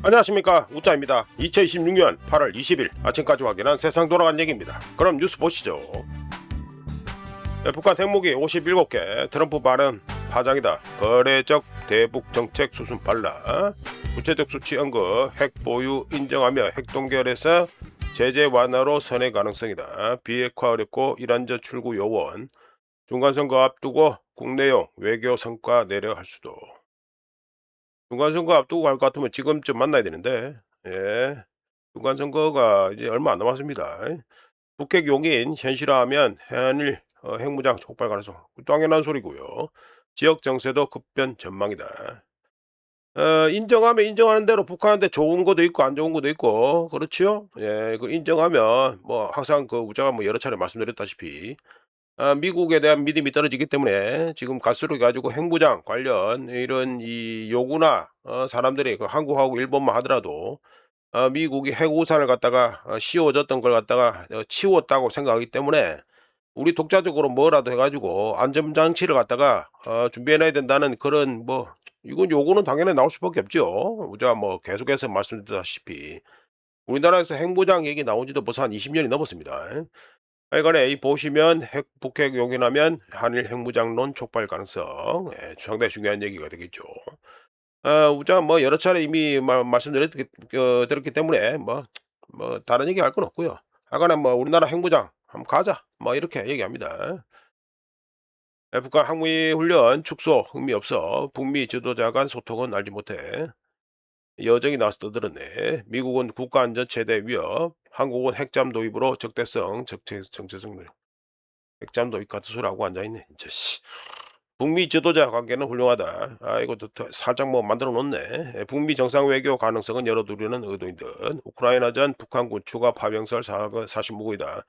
안녕하십니까, 우짜입니다. 2026년 8월 20일 아침까지 확인한 세상 돌아간 얘기입니다. 그럼 뉴스 보시죠. 북한 핵무기 57개, 트럼프 발언 파장이다. 거래적 대북 정책 수순 발라. 구체적 수치 언급, 핵 보유 인정하며 핵 동결에서 제재 완화로 선회 가능성이다. 비핵화 어렵고 이란저 출구 요원. 중간선거 앞두고 국내용 외교 성과 내려 할 수도. 중간선거 앞두고 갈 것 같으면 지금쯤 만나야 되는데, 예. 중간선거가 이제 얼마 안 남았습니다. 북핵 용인 현실화하면 해안일 핵무장 촉발 가능성 당연한 소리고요. 지역 정세도 급변 전망이다. 인정하면 인정하는 대로 북한한테 좋은 것도 있고 안 좋은 것도 있고 그렇지요. 예, 그 인정하면 뭐 항상 그 우자가 뭐 여러 차례 말씀드렸다시피 미국에 대한 믿음이 떨어지기 때문에 지금 갈수록 가지고 핵무장 관련 이런 이 요구나 사람들이 그 한국하고 일본만 하더라도 미국이 핵우산을 갖다가 씌워줬던 걸 갖다가 치웠다고 생각하기 때문에 우리 독자적으로 뭐라도 해가지고 안전장치를 갖다가 준비해놔야 된다는 그런 뭐 이건 요구는 당연히 나올 수밖에 없죠. 제가 뭐 계속해서 말씀드렸다시피 우리나라에서 핵무장 얘기 나온 지도 벌써 한 20년이 넘었습니다. 하여간에 이 보시면 북핵 용인하면 한일 핵무장론 촉발 가능성, 상당히 중요한 얘기가 되겠죠. 우리가 뭐 여러 차례 이미 드렸기 때문에 뭐 다른 얘기 할 건 없고요. 하여간에 뭐 우리나라 핵무장 한번 가자 뭐 이렇게 얘기합니다. 북한 항미 훈련 축소 흥미 없어. 북미 지도자 간 소통은 알지 못해. 여정이 나와서 떠들었네. 미국은 국가안전 최대 위협, 한국은 핵잠 도입으로 적대성, 정체성 핵잠 도입 같은 소리 하고 앉아있네. 진짜 씨. 북미 지도자 관계는 훌륭하다. 이거 살짝 뭐 만들어 놓네. 북미 정상 외교 가능성은 열어두려는 의도인 듯. 우크라이나전 북한군 추가 파병설 사실무구이다.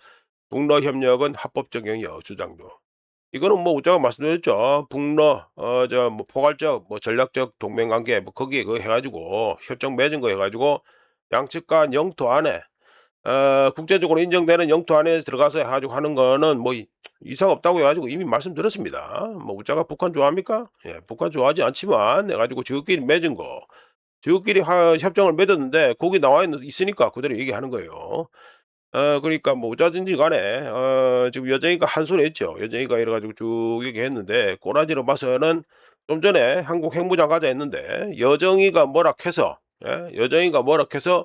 북러 협력은 합법적 영역 주장도. 이거는 뭐 우자가 말씀드렸죠. 북러 저 뭐 포괄적 뭐 전략적 동맹 관계 뭐 거기에 그 해가지고 협정 맺은 거 해가지고 양측 간 영토 안에 국제적으로 인정되는 영토 안에 들어가서 해가지고 하는 거는 뭐 이상 없다고 해가지고 이미 말씀드렸습니다. 뭐 우자가 북한 좋아합니까? 예, 북한 좋아하지 않지만 해가지고 저끼리 맺은 거, 저끼리 협정을 맺었는데 거기 나와 있으니까 그대로 얘기하는 거예요. 그러니까 뭐 어쩌든지 간에 지금 여정이가 한 소리 했죠. 여정이가 이래 가지고 쭉 얘기했는데 꼬라지로 봐서는 좀 전에 한국 핵무장 가자 했는데 여정이가 뭐라 해서 여정이가 뭐라 해서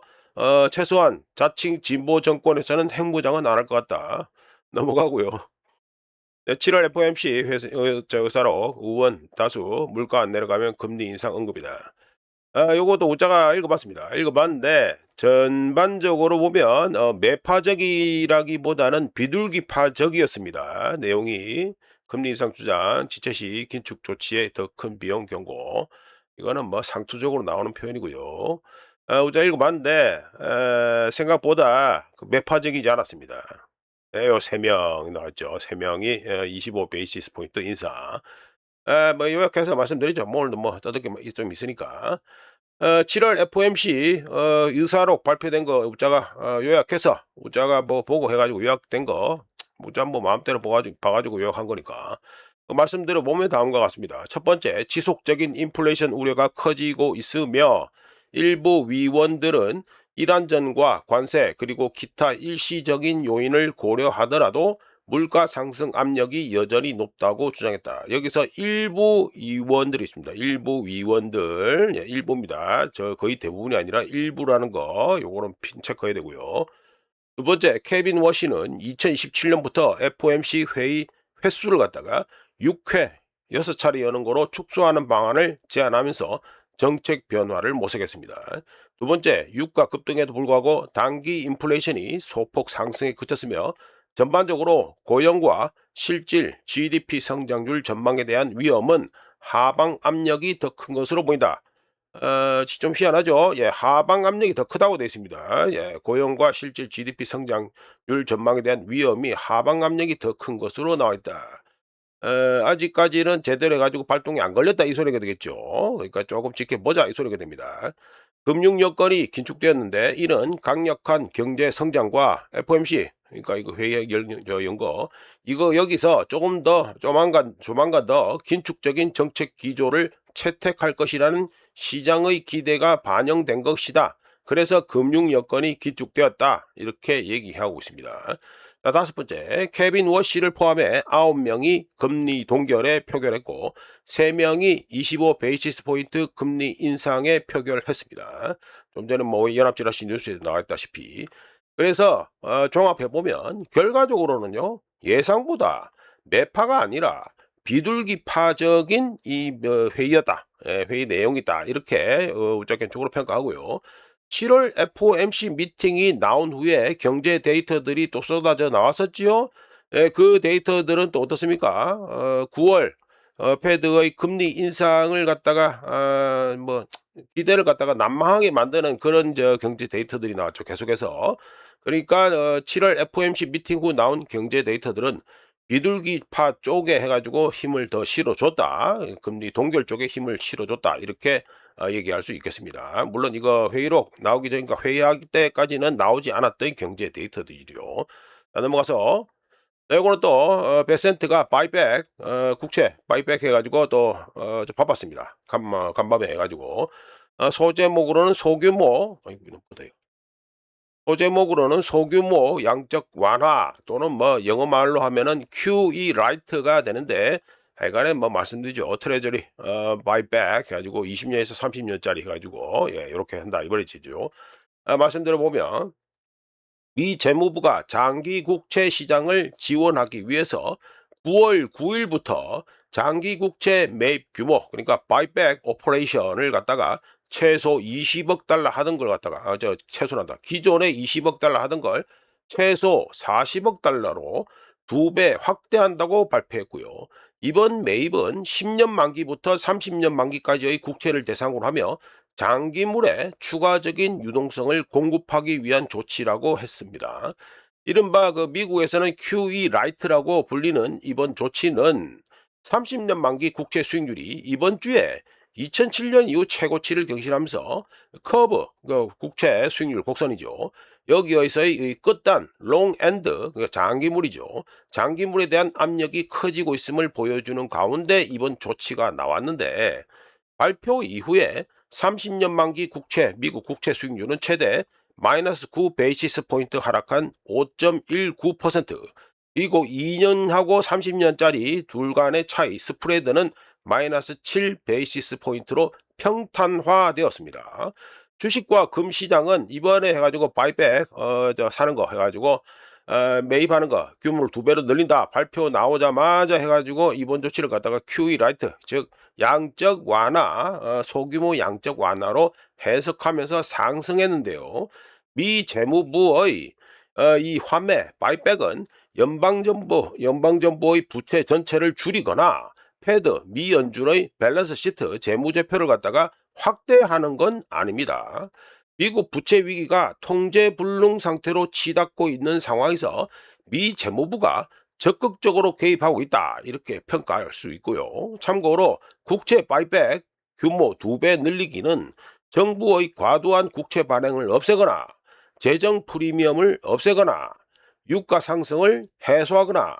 최소한 자칭 진보 정권에서는 핵무장은 안 할 것 같다. 넘어가고요. 7월 FOMC 의사록 의원 다수 물가 안 내려가면 금리 인상 언급이다. 요것도 오자가 읽어봤습니다. 읽어봤는데 전반적으로 보면 매파적이라기보다는 비둘기파적이었습니다. 내용이 금리 인상 주장, 지체 시 긴축 조치에 더 큰 비용 경고. 이거는 뭐 상투적으로 나오는 표현이고요. 오자 읽어봤는데 생각보다 매파적이지 않았습니다. 요 3명 나왔죠. 3명이 25 베이시스 포인트 인상. 뭐 요약해서 말씀드리죠. 뭐 오늘도 뭐 떠들 게 좀 있으니까. 7월 FOMC 의사록 발표된 거 우짜가 요약해서 우짜가 뭐 보고 해가지고 요약된 거 우짜 뭐 마음대로 봐가지고 요약한 거니까 말씀드려 보면 다음과 같습니다. 첫 번째, 지속적인 인플레이션 우려가 커지고 있으며 일부 위원들은 이란전과 관세 그리고 기타 일시적인 요인을 고려하더라도 물가 상승 압력이 여전히 높다고 주장했다. 여기서 일부 위원들이 있습니다. 일부 위원들, 예, 일부입니다. 저 거의 대부분이 아니라 일부라는 거, 요거는 핀 체크해야 되고요. 두 번째, 케빈 워시는 2027년부터 FOMC 회의 횟수를 갖다가 6회, 6차례 여는 거로 축소하는 방안을 제안하면서 정책 변화를 모색했습니다. 두 번째, 유가 급등에도 불구하고 단기 인플레이션이 소폭 상승에 그쳤으며 전반적으로 고용과 실질 GDP 성장률 전망에 대한 위험은 하방 압력이 더 큰 것으로 보인다. 좀 희한하죠. 예, 하방 압력이 더 크다고 되어 있습니다. 예, 고용과 실질 GDP 성장률 전망에 대한 위험이 하방 압력이 더 큰 것으로 나와 있다. 아직까지는 제대로 해가지고 발동이 안 걸렸다 이 소리가 되겠죠. 그러니까 조금 지켜보자 이 소리가 됩니다. 금융 여건이 긴축되었는데 이는 강력한 경제 성장과 FOMC 그러니까 이거 회의 연거 이거 여기서 조금 더 조만간 더 긴축적인 정책 기조를 채택할 것이라는 시장의 기대가 반영된 것이다. 그래서 금융 여건이 긴축되었다. 이렇게 얘기하고 있습니다. 자, 다섯 번째, 케빈 워시를 포함해 9명이 금리 동결에 표결했고 3명이 25 베이시스 포인트 금리 인상에 표결했습니다. 좀 전에 뭐 연합지라시 뉴스에 나왔다시피 그래서 종합해 보면 결과적으로는요 예상보다 매파가 아니라 비둘기파적인 이 회의였다. 예, 회의 내용이다. 이렇게 우적견적으로 평가하고요. 7월 FOMC 미팅이 나온 후에 경제 데이터들이 또 쏟아져 나왔었지요. 예, 그 데이터들은 또 어떻습니까? 9월 패드의 금리 인상을 갖다가 뭐 기대를 갖다가 난망하게 만드는 그런 경제 데이터들이 나왔죠. 계속해서. 그러니까 7월 FOMC 미팅 후 나온 경제 데이터들은 비둘기파 쪽에 해가지고 힘을 더 실어줬다. 금리 동결 쪽에 힘을 실어줬다. 이렇게 얘기할 수 있겠습니다. 물론 이거 회의록 나오기 전이니까 회의할 때까지는 나오지 않았던 경제 데이터들이죠. 자, 넘어가서 이거는 또 베센트가 바이백 국채 바이백 해가지고 또 바빴습니다. 간밤에 해가지고 소제목으로는 소규모 소제목으로는 소규모 양적 완화 또는 뭐 영어 말로 하면은 QE 라이트가 되는데 하여간에 뭐 말씀드리죠. 트레저리 바이백 해가지고 20년에서 30년짜리 해가지고 예 이렇게 한다 이 말이죠. 말씀드려 보면 미 재무부가 장기 국채 시장을 지원하기 위해서 9월 9일부터 장기 국채 매입 규모 그러니까 바이백 오퍼레이션을 갖다가 최소 20억 달러 하던 걸 갖다가 최소란다. 기존에 20억 달러 하던 걸 최소 40억 달러로 2배 확대한다고 발표했고요. 이번 매입은 10년 만기부터 30년 만기까지의 국채를 대상으로 하며 장기물에 추가적인 유동성을 공급하기 위한 조치라고 했습니다. 이른바 미국에서는 QE 라이트라고 불리는 이번 조치는 30년 만기 국채 수익률이 이번 주에 2007년 이후 최고치를 경신하면서 커브, 국채 수익률 곡선이죠. 여기에서의 이 끝단, 롱 엔드, 그러니까 장기물이죠. 장기물에 대한 압력이 커지고 있음을 보여주는 가운데 이번 조치가 나왔는데 발표 이후에 30년 만기 국채, 미국 국채 수익률은 최대 마이너스 9 베이시스 포인트 하락한 5.19%. 그리고 2년하고 30년짜리 둘 간의 차이 스프레드는 마이너스 7 베이시스 포인트로 평탄화되었습니다. 주식과 금 시장은 이번에 해가지고 바이백 사는 거 해가지고 매입하는 거 규모를 2배로 늘린다 발표 나오자마자 해가지고 이번 조치를 갖다가 QE 라이트 즉 양적 완화 소규모 양적 완화로 해석하면서 상승했는데요. 미 재무부의 이 환매 바이백은 연방정부의 부채 전체를 줄이거나 패드 미 연준의 밸런스 시트 재무제표를 갖다가 확대하는 건 아닙니다. 미국 부채 위기가 통제 불능 상태로 치닫고 있는 상황에서 미 재무부가 적극적으로 개입하고 있다 이렇게 평가할 수 있고요. 참고로 국채 바이백 규모 2배 늘리기는 정부의 과도한 국채 발행을 없애거나 재정 프리미엄을 없애거나 유가 상승을 해소하거나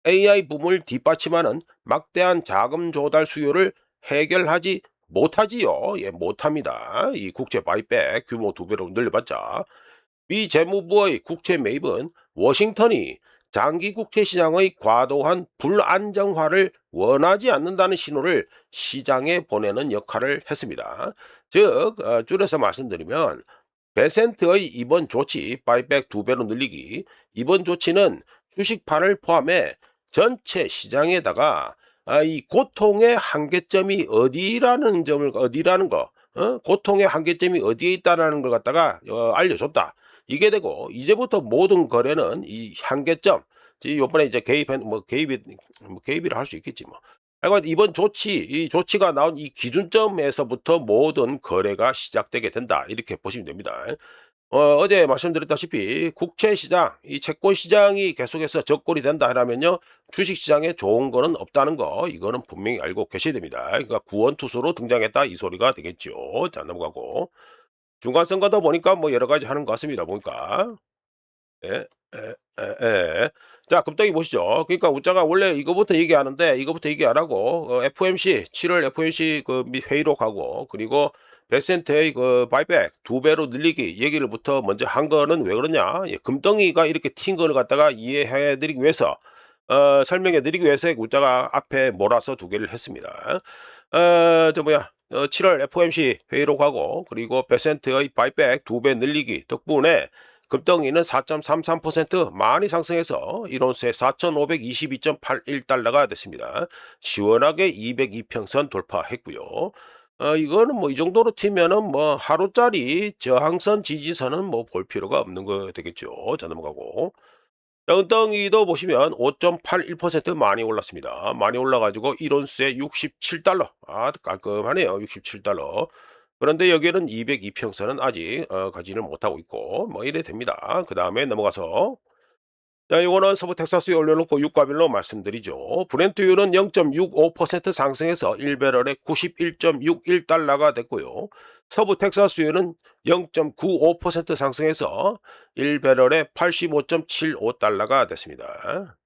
AI 붐을 뒷받침하는 막대한 자금 조달 수요를 해결하지 못하지요. 예, 못합니다. 이 국채 바이백 규모 2배로 늘려봤자 미 재무부의 국채 매입은 워싱턴이 장기 국채 시장의 과도한 불안정화를 원하지 않는다는 신호를 시장에 보내는 역할을 했습니다. 즉 줄여서 말씀드리면 베센트의 이번 조치 바이백 2배로 늘리기 이번 조치는 주식판을 포함해 전체 시장에다가 이 고통의 한계점이 어디라는 거 고통의 한계점이 어디에 있다라는 걸 갖다가 알려줬다. 이게 되고 이제부터 모든 거래는 이 한계점 이번에 이제 개입이라 할 수 있겠지 뭐. 하여간 이번 이 조치가 나온 이 기준점에서부터 모든 거래가 시작되게 된다. 이렇게 보시면 됩니다. 어제 말씀드렸다시피 국채 시장, 이 채권 시장이 계속해서 적골이 된다 하면요. 주식 시장에 좋은 거는 없다는 거, 이거는 분명히 알고 계셔야 됩니다. 그러니까 구원투수로 등장했다 이 소리가 되겠죠. 자, 넘어가고. 중간 선거다 보니까 뭐 여러 가지 하는 것 같습니다. 보니까. 예. 예. 자 금덩이 보시죠. 그러니까 우자가 원래 이거부터 얘기하는데 이거부터 얘기 안 하고 FOMC 7월 FOMC 그 회의로 가고 그리고 100센트의 그 바이백 2배로 늘리기 얘기를부터 먼저 한 거는 왜 그러냐? 예, 금덩이가 이렇게 튄 거를 갖다가 이해해 드리기 위해서 설명해 드리기 위해서 우자가 앞에 몰아서 두 개를 했습니다. 저 뭐야? 7월 FOMC 회의로 가고 그리고 100센트의 바이백 2배 늘리기 덕분에 금덩이는 4.33% 많이 상승해서 1온스에 4,522.81달러가 됐습니다. 시원하게 202평선 돌파했고요. 이거는 뭐 이 정도로 튀면은 뭐 하루짜리 저항선 지지선은 뭐 볼 필요가 없는 거 되겠죠. 자 넘어가고. 자, 은덩이도 보시면 5.81% 많이 올랐습니다. 많이 올라가지고 1온스에 67달러. 아, 깔끔하네요. 67달러. 그런데 여기에는 202평선은 아직 가지를 못하고 있고 뭐 이래 됩니다. 그 다음에 넘어가서 자, 이거는 서부 텍사스에 올려놓고 유가별로 말씀드리죠. 브렌트유는 0.65% 상승해서 1배럴에 91.61달러가 됐고요. 서부 텍사스유는 0.95% 상승해서 1배럴에 85.75달러가 됐습니다.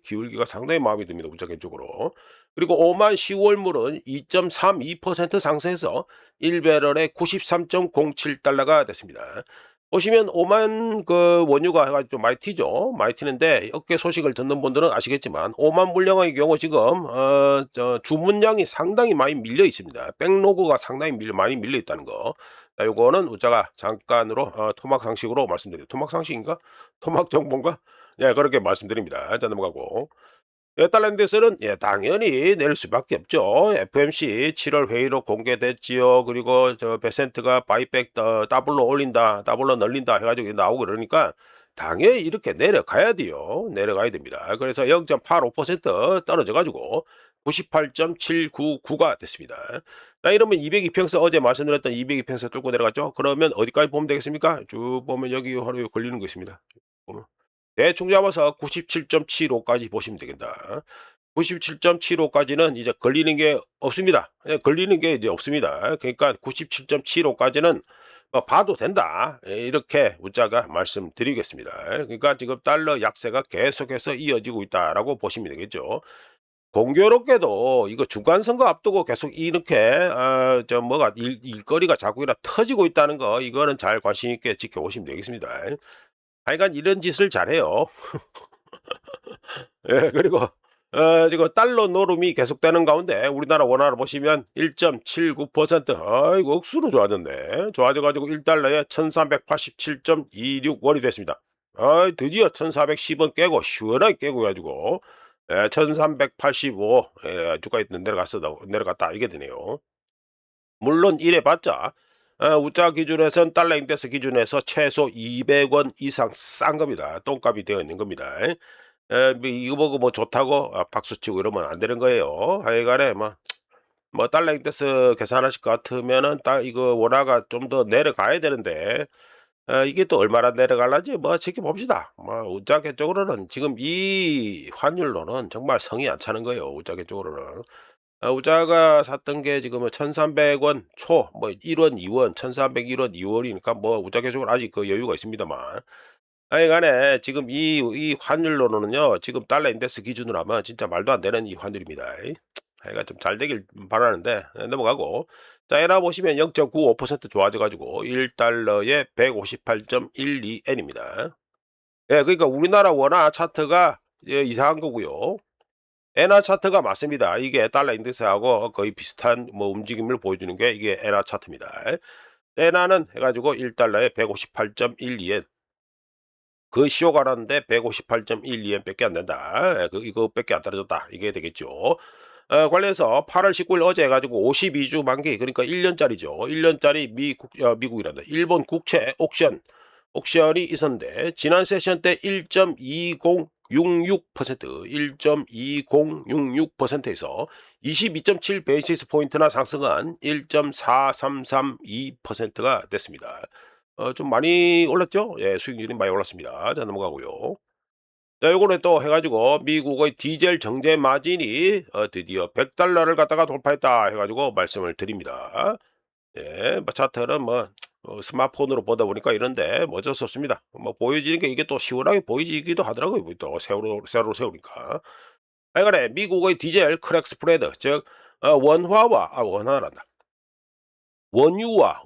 기울기가 상당히 마음에 듭니다. 무작위 쪽으로. 그리고 오만 10월물은 2.32% 상승해서 1배럴에 93.07달러가 됐습니다. 보시면 오만 그 원유가 해가지고 좀 많이 튀죠. 많이 튀는데 어깨 소식을 듣는 분들은 아시겠지만 오만 물량의 경우 지금 저 주문량이 상당히 많이 밀려 있습니다. 백로그가 상당히 많이 밀려 있다는 거. 자, 요거는 우자가 잠깐으로 토막 상식으로 말씀드려요. 토막 상식인가? 토막 정보인가? 예, 그렇게 말씀드립니다. 자, 넘어가고. 달러인데서는 예, 당연히 내릴 수밖에 없죠. FOMC 7월 회의로 공개됐지요. 그리고 저 베센트가 바이백 더블로 올린다, 더블로 늘린다 해가지고 나오고 그러니까 당연히 이렇게 내려가야 돼요. 내려가야 됩니다. 그래서 0.85% 떨어져가지고 98.799가 됐습니다. 자, 이러면 202평선 어제 말씀드렸던 202평선 뚫고 내려갔죠. 그러면 어디까지 보면 되겠습니까? 쭉 보면 여기 하루에 걸리는 거 있습니다. 보면. 대충 잡아서 97.75까지 보시면 되겠다. 97.75까지는 이제 걸리는 게 없습니다. 걸리는 게 이제 없습니다. 그러니까 97.75까지는 봐도 된다. 이렇게 우자가 말씀드리겠습니다. 그러니까 지금 달러 약세가 계속해서 이어지고 있다라고 보시면 되겠죠. 공교롭게도 이거 중간선거 앞두고 계속 이렇게 저 뭐가 일거리가 자꾸이나 터지고 있다는 거 이거는 잘 관심 있게 지켜보시면 되겠습니다. 하여간 이런 짓을 잘해요. 예, 그리고 지금 달러 노름이 계속되는 가운데 우리나라 원화를 보시면 1.79% 아이고 억수로 좋아졌네. 좋아져가지고 1달러에 1387.26원이 됐습니다. 드디어 1410원 깨고 시원하게 깨고 가지고 1385 주가 내려갔다 이게 되네요. 물론 이래봤자 우짜 기준에선 달러 인덱스 기준에서 최소 200원 이상 싼 겁니다. 똥값이 되어 있는 겁니다. 뭐 이거 보고 뭐 좋다고 박수치고 이러면 안 되는 거예요. 하여간에 뭐 달러 인덱스 계산하실 것 같으면은 이거 원화가 좀 더 내려가야 되는데 이게 또 얼마나 내려갈런지 뭐 지켜봅시다. 뭐 우짜계 쪽으로는 지금 이 환율로는 정말 성이 안 차는 거예요. 우짜계 쪽으로는. 우자가 샀던 게 지금 1,300원 초, 뭐 1원, 2원, 1,301원, 2원이니까 뭐 우자 계속은 아직 그 여유가 있습니다만. 하여간에 지금 이 환율로는요, 지금 달러 인덱스 기준으로 하면 진짜 말도 안 되는 이 환율입니다. 하여간 좀 잘 되길 바라는데, 넘어가고. 자, 에나 보시면 0.95% 좋아져가지고 1달러에 158.12엔입니다. 예, 그러니까 우리나라 원화 차트가 이상한 거고요. 엔화 차트가 맞습니다. 이게 달러 인덱스하고 거의 비슷한 뭐 움직임을 보여주는 게 이게 엔화 차트입니다. 엔화는 해가지고 1달러에 158.12엔. 그 쇼가라는데 158.12엔 밖에 안 된다. 이거 밖에 안 떨어졌다. 이게 되겠죠. 관련해서 8월 19일 어제 해가지고 52주 만기 그러니까 1년짜리죠. 1년짜리 미국이란다. 일본 국채 옥션이 있었는데 지난 세션 때 1.2066% 1.2066%에서 22.7 베이시스 포인트나 상승한 1.4332%가 됐습니다. 좀 많이 올랐죠? 예, 수익률이 많이 올랐습니다. 자, 넘어가고요. 자, 요거는 또 해가지고 미국의 디젤 정제 마진이 드디어 100달러를 갖다가 돌파했다 해가지고 말씀을 드립니다. 예, 뭐 차트는 뭐 스마트폰으로 보다 보니까 이런데 뭐 어쩔 수 없습니다. 뭐 보여지는 게 이게 또 시원하게 보이지기도 하더라고요. 또 세로 세우니까. 하여간에 미국의 디젤 크랙 스프레드, 즉 원화란다. 원유와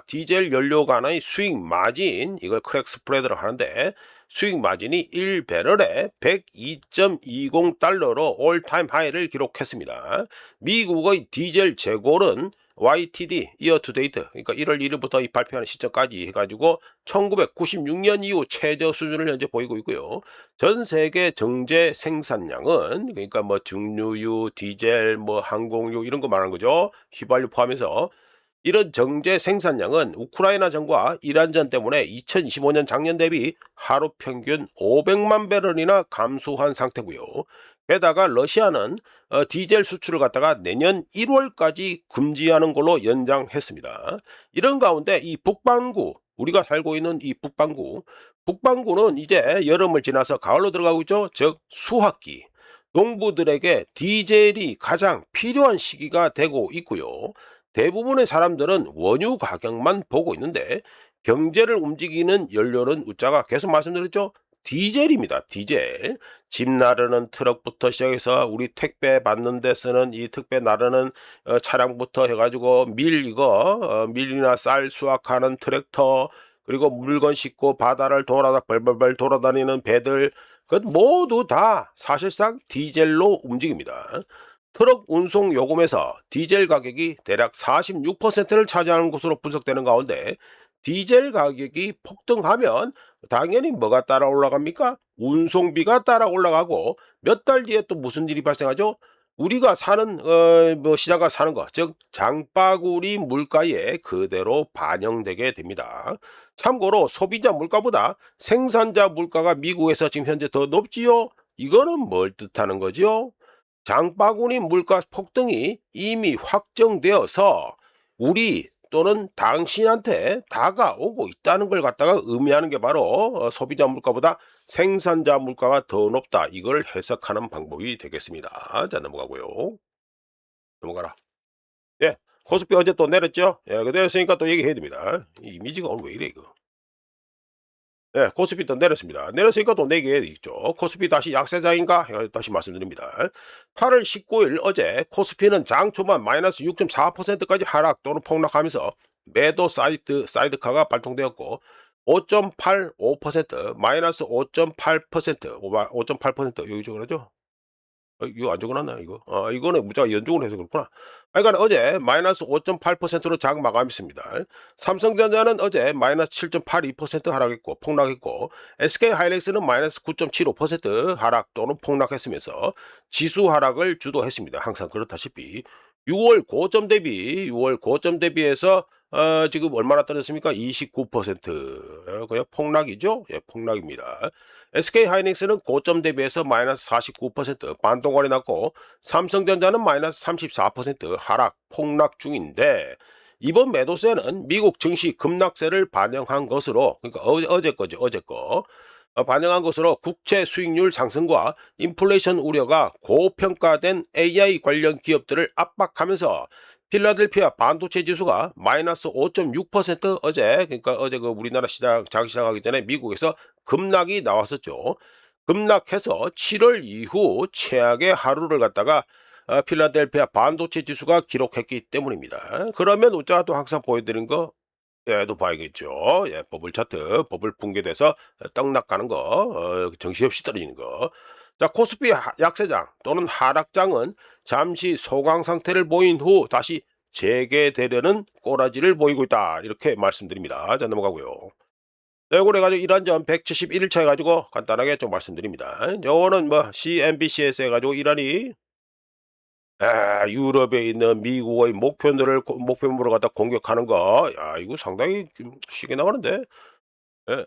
디젤 연료 간의 수익 마진, 이걸 크랙 스프레드로 하는데, 수익 마진이 1배럴에 102.20달러로 올타임 하이를 기록했습니다. 미국의 디젤 재고는 YTD, 이어 투 데이트, 그러니까 1월 1일부터 이 발표하는 시점까지 해가지고 1996년 이후 최저 수준을 현재 보이고 있고요. 전 세계 정제 생산량은, 그러니까 뭐 증류유, 디젤, 뭐 항공유 이런 거 말하는 거죠. 휘발유 포함해서. 이런 정제 생산량은 우크라이나 전과 이란전 때문에 2025년 작년 대비 하루 평균 500만 배럴이나 감소한 상태고요. 게다가 러시아는 디젤 수출을 갖다가 내년 1월까지 금지하는 걸로 연장했습니다. 이런 가운데 이 북반구, 우리가 살고 있는 이 북반구는 이제 여름을 지나서 가을로 들어가고 있죠. 즉 수학기. 농부들에게 디젤이 가장 필요한 시기가 되고 있고요. 대부분의 사람들은 원유 가격만 보고 있는데, 경제를 움직이는 연료는 웃자가 계속 말씀드렸죠. 디젤입니다. 디젤. 집 나르는 트럭부터 시작해서 우리 택배 받는 데 쓰는 이 택배 나르는 차량부터 해가지고 밀이나 쌀 수확하는 트랙터, 그리고 물건 싣고 바다를 벌벌벌 돌아다니는 배들, 그 모두 다 사실상 디젤로 움직입니다. 트럭 운송 요금에서 디젤 가격이 대략 46%를 차지하는 것으로 분석되는 가운데, 디젤 가격이 폭등하면 당연히 뭐가 따라 올라갑니까? 운송비가 따라 올라가고, 몇 달 뒤에 또 무슨 일이 발생하죠? 우리가 사는 시장가 사는 거, 즉 장바구니 물가에 그대로 반영되게 됩니다. 참고로 소비자 물가보다 생산자 물가가 미국에서 지금 현재 더 높지요? 이거는 뭘 뜻하는 거지요? 장바구니 물가 폭등이 이미 확정되어서 우리 또는 당신한테 다가오고 있다는 걸 갖다가 의미하는 게 바로 소비자 물가보다 생산자 물가가 더 높다, 이걸 해석하는 방법이 되겠습니다. 자, 넘어가고요. 넘어가라. 예, 코스피 어제 또 내렸죠. 예, 그 내렸으니까 또 얘기해야 됩니다. 이 이미지가 오늘 왜 이래 이거. 네, 코스피 또 내렸습니다. 내렸으니까 또 내게 있죠. 코스피 다시 약세장인가? 다시 말씀드립니다. 8월 19일 어제 코스피는 장 초반 마이너스 6.4%까지 하락 또는 폭락하면서 매도 사이드카가 발동되었고, 5.85%, 마이너스 5.8%, 5.8% 여기 적어놨죠? 이거 안 적어놨나 이거? 이거는 무조건 연중으로 해서 그렇구나. 그러니까 어제 마이너스 5.8%로 장 마감했습니다. 삼성전자는 어제 마이너스 7.82% 하락했고 폭락했고, SK하이닉스는 마이너스 9.75% 하락 또는 폭락했으면서 지수 하락을 주도했습니다. 항상 그렇다시피 6월 고점 대비해서 지금 얼마나 떨어졌습니까? 29%. 그냥 폭락이죠? 예, 폭락입니다. SK하이닉스는 고점 대비해서 마이너스 49% 반동거래 났고, 삼성전자는 마이너스 34% 하락 폭락 중인데, 이번 매도세는 미국 증시 급락세를 반영한 것으로, 그러니까 어제 거 반영한 것으로 국채 수익률 상승과 인플레이션 우려가 고평가된 AI 관련 기업들을 압박하면서 필라델피아 반도체 지수가 마이너스 5.6% 그러니까 어제 그 우리나라 장시장하기 전에 미국에서 급락이 나왔었죠. 급락해서 7월 이후 최악의 하루를 갖다가 필라델피아 반도체 지수가 기록했기 때문입니다. 그러면 우리가 또 항상 보여드린 거 또 봐야겠죠. 예, 버블 차트, 버블 붕괴돼서 떡락 가는 거, 정신없이 떨어지는 거. 자, 코스피 약세장 또는 하락장은 잠시 소강 상태를 보인 후 다시 재개되려는 꼬라지를 보이고 있다, 이렇게 말씀드립니다. 자, 넘어가고요. 요걸 해가지고 이란전 171일차 해가지고 간단하게 좀 말씀드립니다. 요거는 뭐 CNBC에서 해가지고 이란이 유럽에 있는 미국의 목표물을 갖다 공격하는 거, 야, 이거 상당히 좀 시계 나가는데. 예,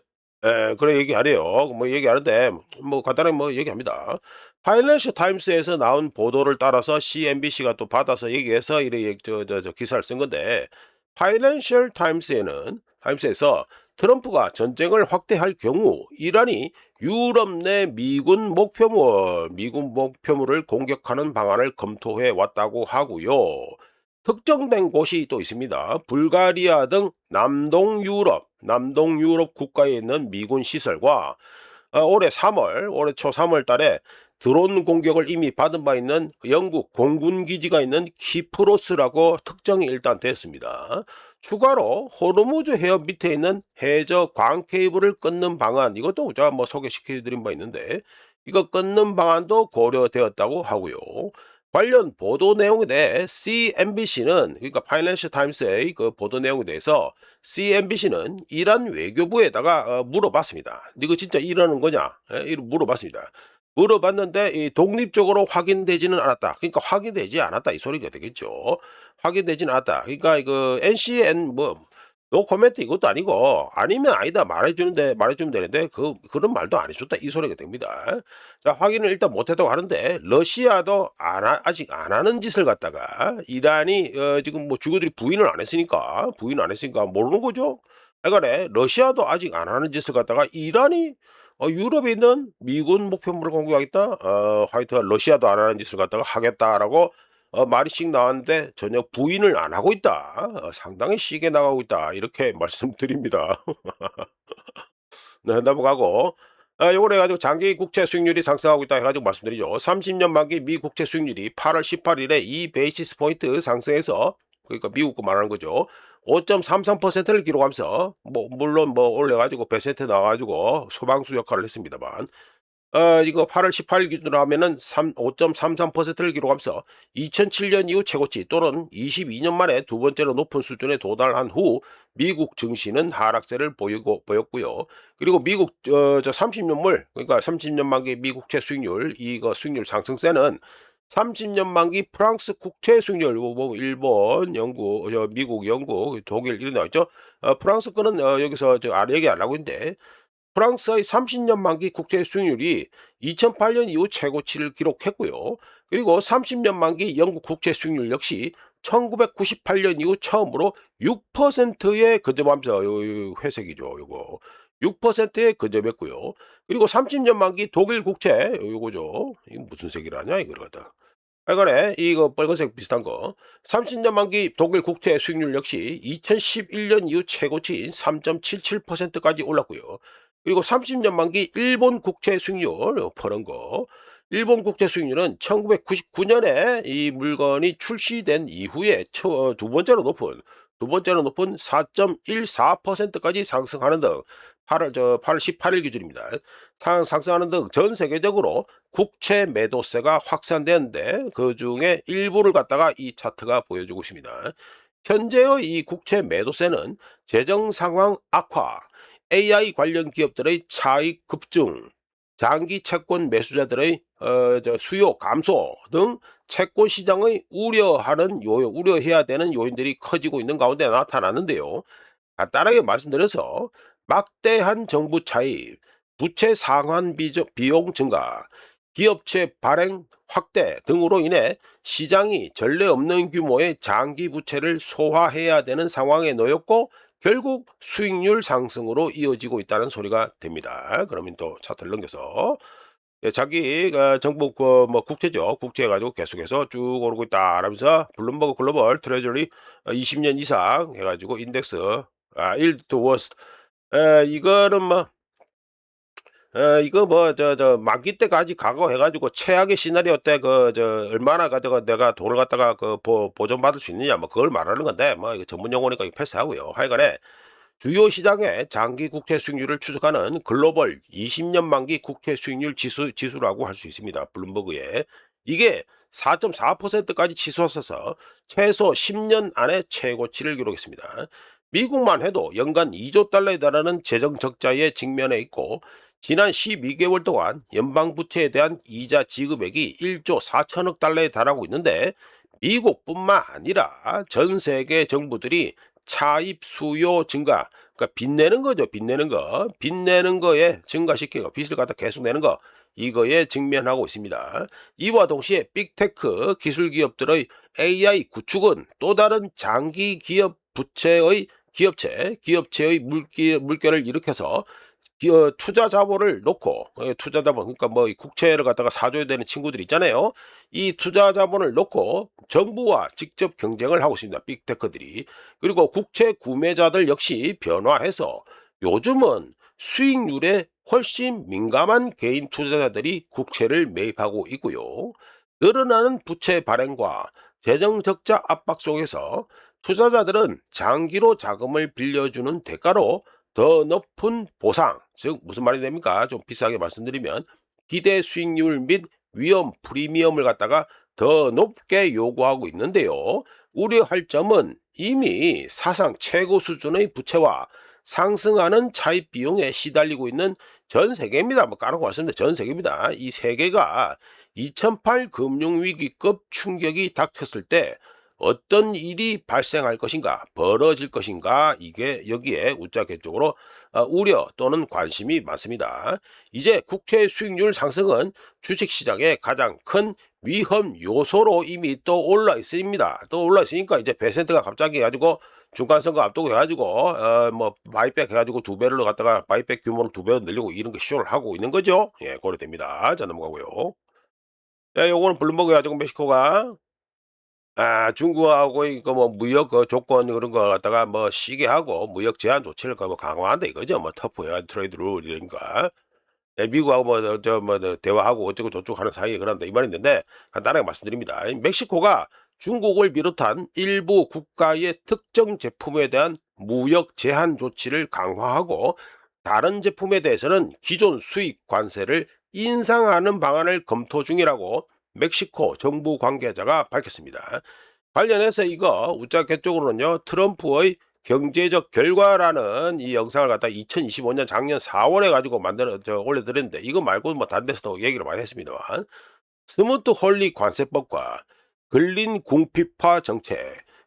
그래 얘기하래요. 뭐 얘기하는데 뭐 간단하게 뭐 얘기합니다. 파이낸셜 타임스에서 나온 보도를 따라서 CNBC가 또 받아서 얘기해서 이래 저 기사를 쓴 건데, 파이낸셜 타임스에서 트럼프가 전쟁을 확대할 경우 이란이 유럽 내 미군 목표물을 공격하는 방안을 검토해 왔다고 하고요. 특정된 곳이 또 있습니다. 불가리아 등 남동 유럽 국가에 있는 미군 시설과 올해 초 3월 달에 드론 공격을 이미 받은 바 있는 영국 공군 기지가 있는 키프로스라고 특정이 일단 됐습니다. 추가로 호르무즈 해협 밑에 있는 해저 광 케이블을 끊는 방안, 이것도 제가 뭐 소개시켜 드린 바 있는데 이거 끊는 방안도 고려되었다고 하고요. 관련 보도 내용에 대해 CNBC는, 그러니까 파이낸셜 타임스의 그 보도 내용에 대해서 CNBC는 이란 외교부에다가 물어봤습니다. 이거 진짜 이러는 거냐? 물어봤습니다. 물어봤는데 이 독립적으로 확인되지는 않았다. 그러니까 확인되지 않았다 이 소리가 되겠죠. 확인되지는 않았다. 그러니까 이거 NCN 뭐 노 코멘트 이것도 아니고, 아니면 아니다 말해주면 되는데 그런 말도 안 해줬다 이 소리가 됩니다. 자, 확인을 일단 못했다고 하는데 러시아도 아직 안 하는 짓을 갖다가 이란이 지금 뭐 주거들이 부인을 안 했으니까 모르는 거죠. 그러니까 러시아도 아직 안 하는 짓을 갖다가 이란이 유럽에 있는 미군 목표물을 공격하겠다. 화이트 러시아도 안 하는 짓을 갖다가 하겠다라고 말이씩 나왔는데 전혀 부인을 안 하고 있다. 상당히 시게 나가고 있다. 이렇게 말씀드립니다. 네, 넘어가고. 요걸 해가지고 장기 국채 수익률이 상승하고 있다 해가지고 말씀드리죠. 30년 만기 미 국채 수익률이 8월 18일에 2 베이시스 포인트 상승해서, 그러니까 미국 거 말하는 거죠. 5.33%를 기록하면서, 뭐 물론 뭐 올려가지고 베세트 나와가지고 소방수 역할을 했습니다만, 이거 8월 18일 기준으로 하면은 5.33%를 기록하면서 2007년 이후 최고치 또는 22년 만에 두 번째로 높은 수준에 도달한 후 미국 증시는 하락세를 보였고요. 그리고 미국 저 30년물, 그러니까 30년 만기 미국채 수익률, 이거 수익률 상승세는 30년 만기 프랑스 국채 수익률, 뭐 일본, 영국, 미국, 영국, 독일 이런 거 있죠. 프랑스 거는 여기서 아래 얘기 안 하고 있는데, 프랑스의 30년 만기 국채 수익률이 2008년 이후 최고치를 기록했고요. 그리고 30년 만기 영국 국채 수익률 역시 1998년 이후 처음으로 6%에 근접하면서, 회색이죠. 요거 6%에 근접했고요. 그리고 30년 만기 독일 국채, 요거죠. 이거 무슨 색이라냐 이걸 갖다. 하여간에 이거 빨간색 비슷한 거, 30년 만기 독일 국채 수익률 역시 2011년 이후 최고치인 3.77%까지 올랐고요. 그리고 30년 만기 일본 국채 수익률, 퍼런 거, 일본 국채 수익률은 1999년에 이 물건이 출시된 이후에 두 번째로 높은 4.14%까지 상승하는 등 8월 18일 기준입니다. 상승하는 등 전 세계적으로 국채 매도세가 확산되는데 그 중에 일부를 갖다가 이 차트가 보여주고 있습니다. 현재의 이 국채 매도세는 재정 상황 악화, AI 관련 기업들의 차익 급증, 장기 채권 매수자들의 수요 감소 등 채권 시장의 우려해야 되는 요인들이 커지고 있는 가운데 나타나는데요. 간단하게 말씀드려서 막대한 정부 차입, 부채 상환 비용 증가, 기업체 발행 확대 등으로 인해 시장이 전례 없는 규모의 장기 부채를 소화해야 되는 상황에 놓였고 결국 수익률 상승으로 이어지고 있다는 소리가 됩니다. 그러면 또 차트를 넘겨서, 자기 정부 뭐 국채죠. 국채 가지고 계속해서 쭉 오르고 있다 라면서 블룸버그 글로벌 트레저리 20년 이상 해가지고 인덱스 1 to worst, 이거는 뭐 이거 뭐 만기 때까지 각오해가지고 최악의 시나리오 때 얼마나 가져가 내가 돈을 갖다가 보존받을 수 있느냐, 뭐 그걸 말하는 건데, 뭐 이거 전문 용어니까 이거 패스하고요. 하여간에 주요 시장의 장기 국채 수익률을 추적하는 글로벌 20년 만기 국채 수익률 지수라고 할 수 있습니다. 블룸버그에 이게 4.4%까지 치솟아서 최소 10년 안에 최고치를 기록했습니다. 미국만 해도 연간 2조 달러에 달하는 재정 적자에 직면해 있고 지난 12개월 동안 연방 부채에 대한 이자 지급액이 1조 4천억 달러에 달하고 있는데, 미국뿐만 아니라 전 세계 정부들이 차입 수요 증가, 그러니까 빚내는 거에 증가시키고 빚을 갖다 계속 내는 거, 이거에 직면하고 있습니다. 이와 동시에 빅테크 기술 기업들의 AI 구축은 또 다른 장기 기업체의 물결을 일으켜서 투자 자본을 놓고 투자 자본 그러니까 뭐 이 국채를 갖다가 사줘야 되는 친구들 있잖아요. 이 투자 자본을 놓고 정부와 직접 경쟁을 하고 있습니다. 빅테크들이. 그리고 국채 구매자들 역시 변화해서 요즘은 수익률에 훨씬 민감한 개인 투자자들이 국채를 매입하고 있고요. 늘어나는 부채 발행과 재정 적자 압박 속에서 투자자들은 장기로 자금을 빌려주는 대가로 더 높은 보상, 즉 무슨 말이 됩니까? 좀 비싸게 말씀드리면 기대 수익률 및 위험 프리미엄을 갖다가 더 높게 요구하고 있는데요. 우려할 점은 이미 사상 최고 수준의 부채와 상승하는 차입 비용에 시달리고 있는 전 세계입니다. 뭐 까놓고 말씀드린 전 세계입니다. 이 세계가 2008 금융위기급 충격이 닥쳤을 때 어떤 일이 발생할 것인가, 벌어질 것인가, 이게 여기에 우짜개쪽으로 우려 또는 관심이 많습니다. 이제 국채 수익률 상승은 주식시장의 가장 큰 위험 요소로 이미 또 올라 있습니다. 또 올라 있으니까 이제 베센트가 갑자기 해가지고 중간선거 앞두고 해가지고 뭐 바이백 해가지고 2배를 갖다가 바이백 규모를 2배로 늘리고 이런 거 쇼를 하고 있는 거죠. 예, 고려됩니다. 자, 넘어가고요. 자, 요거는 블룸버그 해가지고 멕시코가 중국하고 이거 뭐 무역 조건 그런 거 갖다가 뭐 시게 하고 무역 제한 조치를 뭐 강화한다 이거죠. 뭐 터프해야 트레이드 룰 이러니까. 미국하고 뭐 대화하고 어쩌고 저쩌고 하는 사이에 그런다 이 말이 있는데 간단하게 말씀드립니다. 멕시코가 중국을 비롯한 일부 국가의 특정 제품에 대한 무역 제한 조치를 강화하고 다른 제품에 대해서는 기존 수입 관세를 인상하는 방안을 검토 중이라고 멕시코 정부 관계자가 밝혔습니다. 관련해서 이거 우짜개 쪽으로는요 트럼프의 경제적 결과라는 이 영상을 갖다 2025년 작년 4월에 가지고 올려드렸는데 이거 말고 뭐 다른 데서도 얘기를 많이 했습니다만 스무트 홀리 관세법과 근린 궁핍화 정책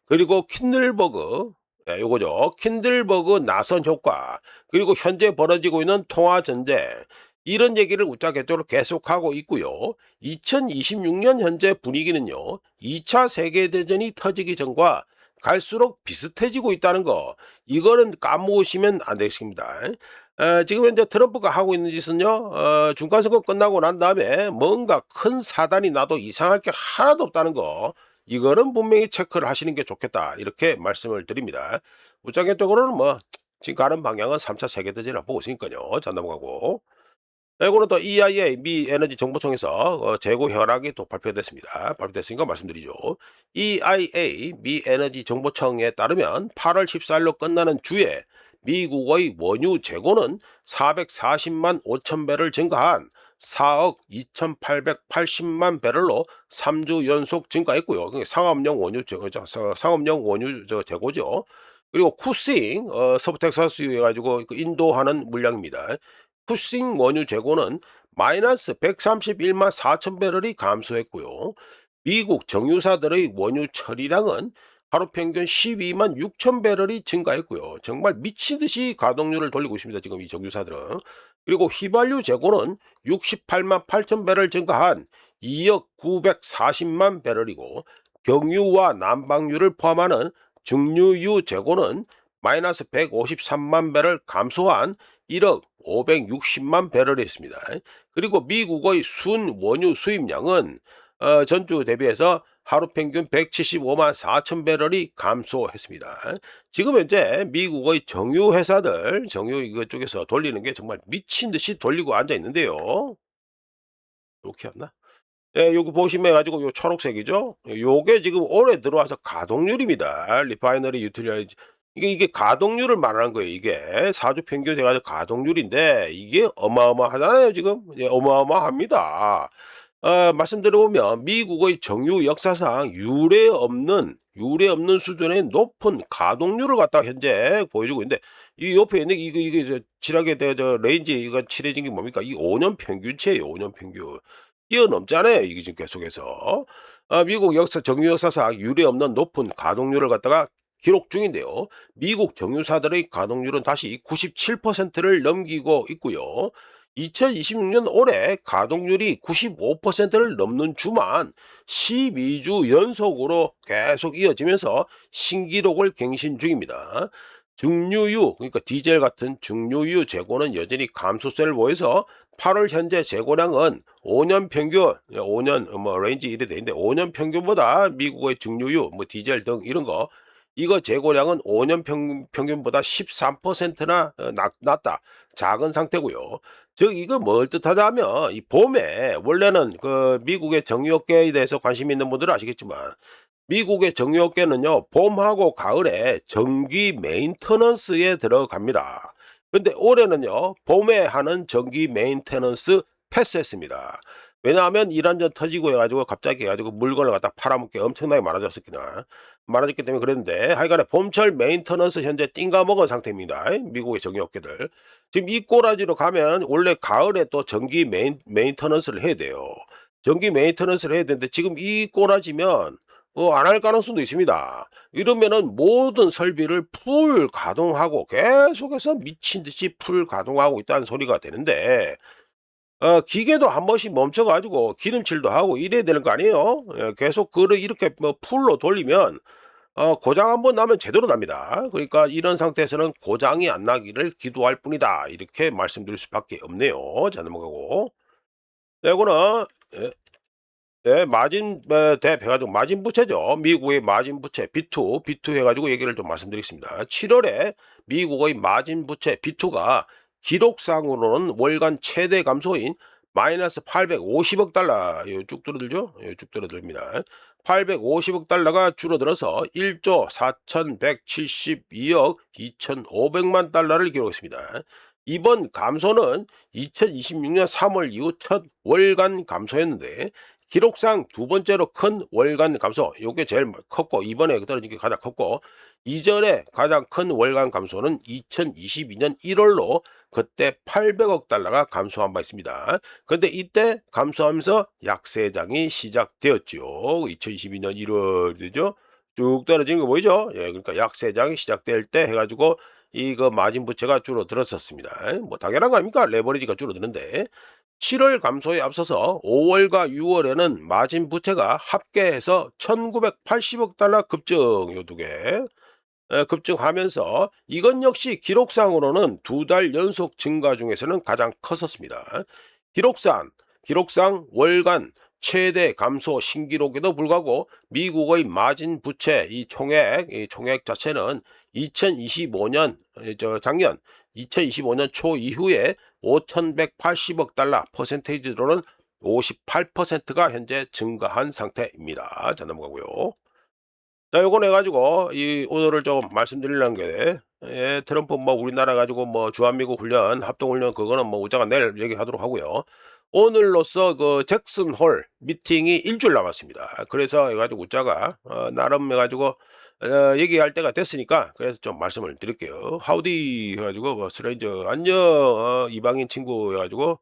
그리고 킨들버그 요거죠 킨들버그 나선 효과 그리고 현재 벌어지고 있는 통화 전쟁 이런 얘기를 우짜개쪽으로 계속하고 있고요. 2026년 현재 분위기는요. 2차 세계대전이 터지기 전과 갈수록 비슷해지고 있다는 거 이거는 까먹으시면 안 되겠습니다. 지금 현재 트럼프가 하고 있는 짓은요. 중간선거 끝나고 난 다음에 뭔가 큰 사단이 나도 이상할 게 하나도 없다는 거 이거는 분명히 체크를 하시는 게 좋겠다 이렇게 말씀을 드립니다. 우짜개쪽으로는 뭐 지금 가는 방향은 3차 세계대전이라고 보고 있으니까요. 자 넘어가고 이거는 또 EIA 미 에너지 정보청에서 재고 현황이 또 발표됐습니다. 발표됐으니까 말씀드리죠. EIA 미 에너지 정보청에 따르면 8월 14일로 끝나는 주에 미국의 원유 재고는 440만 5천 배럴 증가한 4억 2,880만 배럴로 3주 연속 증가했고요. 상업용 원유 상업용 원유 재고죠. 그리고 쿠싱 서부 텍사스에 가지고 인도하는 물량입니다. 쿠싱 원유 재고는 마이너스 131만 4천 배럴이 감소했고요. 미국 정유사들의 원유 처리량은 하루 평균 12만 6천 배럴이 증가했고요. 정말 미친 듯이 가동률을 돌리고 있습니다. 지금 이 정유사들은. 그리고 휘발유 재고는 68만 8천 배럴 증가한 2억 940만 배럴이고 경유와 난방유를 포함하는 증류유 재고는 마이너스 153만 배럴 감소한 1억 560만 배럴이 있습니다. 그리고 미국의 순 원유 수입량은 전주 대비해서 하루 평균 175만 4천 배럴이 감소했습니다. 지금 현재 미국의 정유 회사들, 정유 이쪽에서 돌리는 게 정말 미친 듯이 돌리고 앉아 있는데요. 이렇게 했나? 예, 여기 보시면 가지고 요 초록색이죠? 요게 지금 올해 들어와서 가동률입니다. 리파이너리 유틸리티 이게 가동률을 말하는 거예요. 이게 4주 평균 돼가지고 가동률인데 이게 어마어마하잖아요. 지금 어마어마합니다. 말씀드려보면 미국의 정유 역사상 유례 없는 수준의 높은 가동률을 갖다가 현재 보여주고 있는데 이 옆에 있는 이게 지나게 레인지 이거 칠해진 게 뭡니까? 이 5년 평균치예요. 5년 평균. 뛰어넘잖아요. 이게 지금 계속해서. 미국 정유 역사상 유례없는 높은 가동률을 갖다가 기록 중인데요. 미국 정유사들의 가동률은 다시 97%를 넘기고 있고요. 2026년 올해 가동률이 95%를 넘는 주만 12주 연속으로 계속 이어지면서 신기록을 갱신 중입니다. 증류유, 그러니까 디젤 같은 증류유 재고는 여전히 감소세를 보여서 8월 현재 재고량은 5년 평균, 5년 뭐 레인지 이래 돼 있는데 5년 평균보다 미국의 증류유, 뭐 디젤 등 이런 거 이거 재고량은 5년 평균보다 13%나 낮다. 작은 상태고요. 즉 이거 뭘 뜻하냐면 이 봄에 원래는 그 미국의 정유업계에 대해서 관심 있는 분들은 아시겠지만 미국의 정유업계는요, 봄하고 가을에 정기 메인터넌스에 들어갑니다. 근데 올해는요, 봄에 하는 정기 메인터넌스 패스했습니다. 왜냐하면 이란전 터지고 해가지고 갑자기 해가지고 물건을 갖다 팔아먹기 엄청나게 많아졌기 때문에 그랬는데 하여간에 봄철 메인터넌스 현재 띵가먹은 상태입니다. 미국의 정유업계들. 지금 이 꼬라지로 가면 원래 가을에 또 정기 메인터넌스를 해야 돼요. 정기 메인터넌스를 해야 되는데 지금 이 꼬라지면 안 할 가능성도 있습니다. 이러면은 모든 설비를 풀 가동하고 계속해서 미친 듯이 풀 가동하고 있다는 소리가 되는데 기계도 한 번씩 멈춰 가지고 기름칠도 하고 이래야 되는 거 아니에요? 예, 계속 그를 이렇게 뭐 풀로 돌리면 고장 한번 나면 제대로 납니다. 그러니까 이런 상태에서는 고장이 안 나기를 기도할 뿐이다. 이렇게 말씀드릴 수밖에 없네요. 자, 넘어가고. 네, 이거는 예. 네, 마진 대입 해가지고 마진 부채죠. 미국의 마진 부채 B2 해가지고 얘기를 좀 말씀드리겠습니다. 7월에 미국의 마진 부채 B2가 기록상으로는 월간 최대 감소인 마이너스 850억 달러, 쭉 줄어들죠? 쭉 줄어듭니다. 850억 달러가 줄어들어서 1조 4,172억 2,500만 달러를 기록했습니다. 이번 감소는 2026년 3월 이후 첫 월간 감소였는데 기록상 두 번째로 큰 월간 감소, 요게 제일 컸고 이번에 떨어진 게 가장 컸고 이전에 가장 큰 월간 감소는 2022년 1월로 그때 800억 달러가 감소한 바 있습니다. 근데 이때 감소하면서 약세장이 시작되었죠. 2022년 1월이죠. 쭉 떨어지는 거 보이죠? 예, 그러니까 약세장이 시작될 때 해가지고 이거 마진 부채가 줄어들었었습니다. 뭐 당연한 거 아닙니까? 레버리지가 줄어드는데 7월 감소에 앞서서 5월과 6월에는 마진 부채가 합계해서 1980억 달러 급증 요 두 개 급증하면서 이건 역시 기록상으로는 두 달 연속 증가 중에서는 가장 컸었습니다. 기록상 월간 최대 감소 신기록에도 불구하고 미국의 마진 부채 이 총액 자체는 2025년 작년 2025년 초 이후에 5,180억 달러 퍼센테이지로는 58%가 현재 증가한 상태입니다. 자, 넘어가고요. 자, 요건 해가지고 오늘을 좀 말씀드리려는 게 트럼프 뭐 우리나라 가지고 뭐 주한미군 훈련 합동훈련 그거는 뭐 우자가 내일 얘기하도록 하고요. 오늘로써 그 잭슨 홀 미팅이 일주일 남았습니다. 그래서 해가지고 우자가 나름 해가지고 얘기할 때가 됐으니까 그래서 좀 말씀을 드릴게요. 하우디 해가지고 뭐 스트레인저 안녕 이방인 친구 해가지고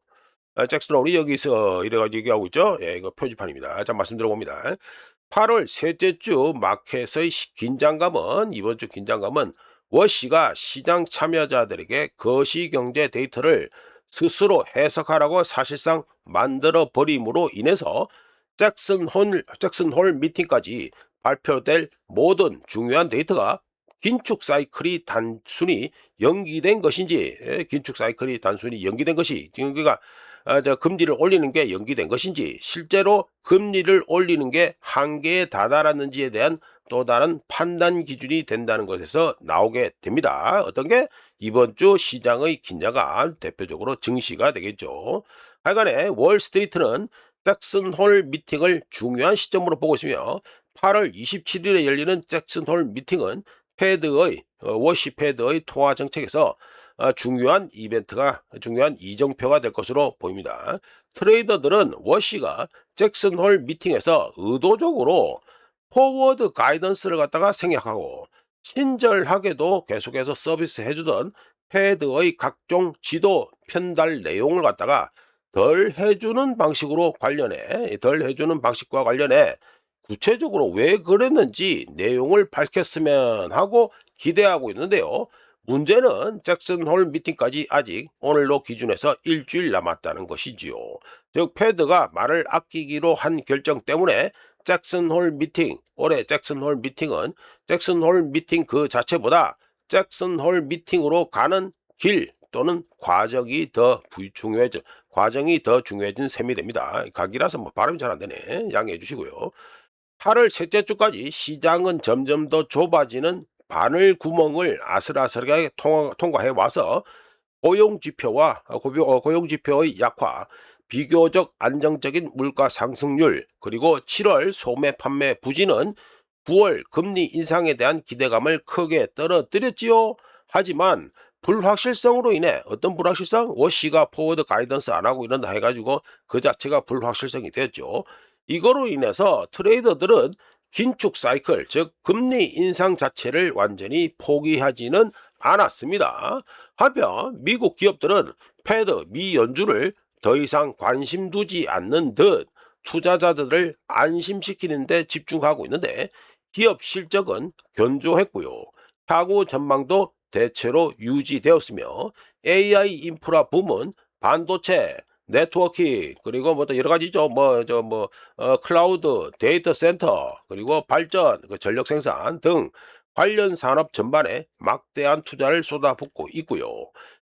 잭슨 홀이 여기 있어 이래가지고 얘기하고 있죠. 예, 이거 표지판입니다. 자, 말씀 들어봅니다. 8월 셋째 주 마켓의 이번 주 긴장감은 워시가 시장 참여자들에게 거시경제 데이터를 스스로 해석하라고 사실상 만들어 버림으로 인해서 잭슨홀 미팅까지 발표될 모든 중요한 데이터가 긴축 사이클이 단순히 연기된 것인지 그러니까 금리를 올리는 게 연기된 것인지 실제로 금리를 올리는 게 한계에 다다랐는지에 대한 또 다른 판단 기준이 된다는 것에서 나오게 됩니다. 어떤 게 이번 주 시장의 긴장감 대표적으로 증시가 되겠죠. 하여간에 월스트리트는 잭슨홀 미팅을 중요한 시점으로 보고 있으며 8월 27일에 열리는 잭슨홀 미팅은 워시 패드의 통화 정책에서 중요한 이정표가 될 것으로 보입니다. 트레이더들은 워시가 잭슨홀 미팅에서 의도적으로 포워드 가이던스를 갖다가 생략하고 친절하게도 계속해서 서비스 해주던 패드의 각종 지도 편달 내용을 갖다가 덜 해주는 방식과 관련해 구체적으로 왜 그랬는지 내용을 밝혔으면 하고 기대하고 있는데요. 문제는 잭슨홀 미팅까지 아직 오늘로 기준해서 일주일 남았다는 것이지요. 즉 패드가 말을 아끼기로 한 결정 때문에 올해 잭슨홀 미팅 그 자체보다 잭슨홀 미팅으로 가는 길 또는 과정이 더 중요해진 셈이 됩니다. 각이라서 뭐 발음이 잘 안 되네. 양해해 주시고요. 8월 셋째 주까지 시장은 점점 더 좁아지는 바늘 구멍을 아슬아슬하게 통과해 와서 고용지표의 약화, 비교적 안정적인 물가 상승률, 그리고 7월 소매 판매 부진은 9월 금리 인상에 대한 기대감을 크게 떨어뜨렸지요. 하지만 불확실성으로 인해 어떤 불확실성? 워시가 포워드 가이던스 안 하고 이런다 해가지고 그 자체가 불확실성이 되었죠. 이거로 인해서 트레이더들은 긴축 사이클, 즉 금리 인상 자체를 완전히 포기하지는 않았습니다. 한편 미국 기업들은 패드 미 연준을 더 이상 관심 두지 않는 듯 투자자들을 안심시키는 데 집중하고 있는데 기업 실적은 견조했고요. 향후 전망도 대체로 유지되었으며 AI 인프라 부문, 반도체, 네트워킹, 그리고 뭐 또 여러 가지죠. 클라우드, 데이터 센터, 그리고 발전, 전력 생산 등 관련 산업 전반에 막대한 투자를 쏟아붓고 있고요.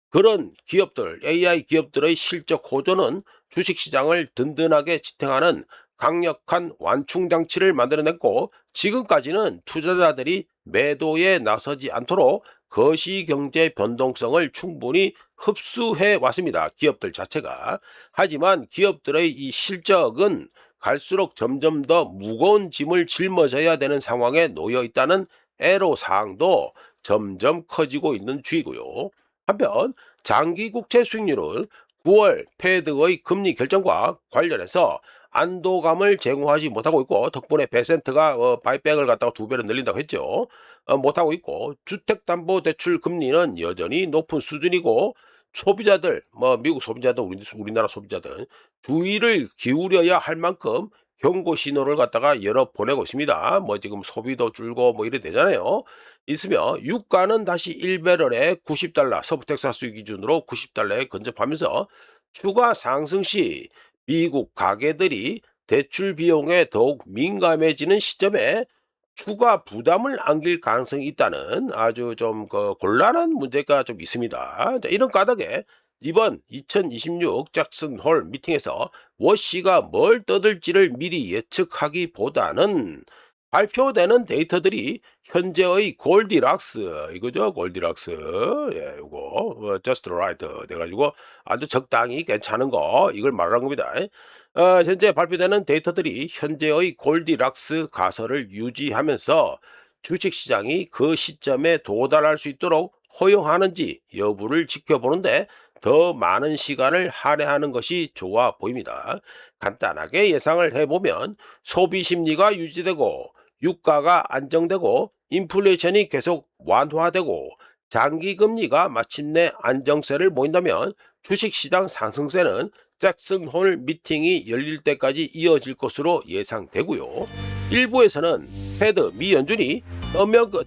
그런 기업들, AI 기업들의 실적 호조는 주식시장을 든든하게 지탱하는 강력한 완충 장치를 만들어냈고, 지금까지는 투자자들이 매도에 나서지 않도록 거시경제 변동성을 충분히 흡수해 왔습니다. 기업들 자체가. 하지만 기업들의 이 실적은 갈수록 점점 더 무거운 짐을 짊어져야 되는 상황에 놓여 있다는 애로사항도 점점 커지고 있는 주의고요. 한편 장기 국채 수익률은 9월 패드의 금리 결정과 관련해서 안도감을 제공하지 못하고 있고, 덕분에 베센트가 바이백을 갖다가 2배로 늘린다고 했죠. 못하고 있고, 주택담보대출 금리는 여전히 높은 수준이고, 소비자들, 미국 소비자들, 우리나라 소비자들 주의를 기울여야 할 만큼 경고 신호를 갖다가 열어 보내고 있습니다. 지금 소비도 줄고 이래 되잖아요. 있으며 유가는 다시 1배럴에 90달러, 서부 텍사스 기준으로 90달러에 근접하면서 추가 상승 시 미국 가계들이 대출 비용에 더욱 민감해지는 시점에 추가 부담을 안길 가능성이 있다는 아주 좀 곤란한 문제가 좀 있습니다. 자, 이런 까닭에 이번 2026 잭슨홀 미팅에서 워시가 뭘 떠들지를 미리 예측하기보다는 발표되는 데이터들이 현재의 골디락스, 이거죠, 골디락스. 예, 이거 just right 돼가지고 아주 적당히 괜찮은 거, 이걸 말하는 겁니다. 현재 발표되는 데이터들이 현재의 골디락스 가설을 유지하면서 주식시장이 그 시점에 도달할 수 있도록 허용하는지 여부를 지켜보는데 더 많은 시간을 할애하는 것이 좋아 보입니다. 간단하게 예상을 해보면 소비 심리가 유지되고 유가가 안정되고 인플레이션이 계속 완화되고 장기금리가 마침내 안정세를 보인다면 주식시장 상승세는 잭슨홀 미팅이 열릴 때까지 이어질 것으로 예상되고요. 일부에서는 패드 미 연준이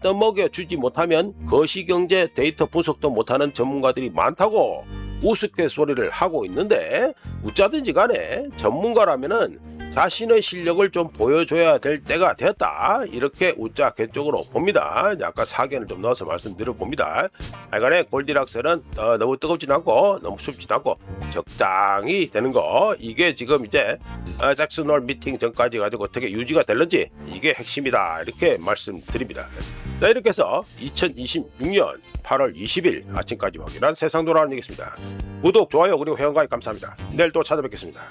떠먹여주지 못하면 거시경제 데이터 분석도 못하는 전문가들이 많다고 우스갯소리를 하고 있는데, 어쩌든지 간에 전문가라면은 자신의 실력을 좀 보여줘야 될 때가 되었다, 이렇게 우짜갯쪽으로 봅니다. 아까 사견을 좀 넣어서 말씀드려봅니다. 하여간에 골디락스는 너무 뜨겁진 않고 너무 춥진 않고 적당히 되는 거, 이게 지금 이제 잭슨홀 미팅 전까지 가지고 어떻게 유지가 될는지 이게 핵심이다, 이렇게 말씀드립니다. 자, 이렇게 해서 2026년 8월 20일 아침까지 확인한 세상 돌아가는 얘기겠습니다. 구독, 좋아요, 그리고 회원가입 감사합니다. 내일 또 찾아뵙겠습니다.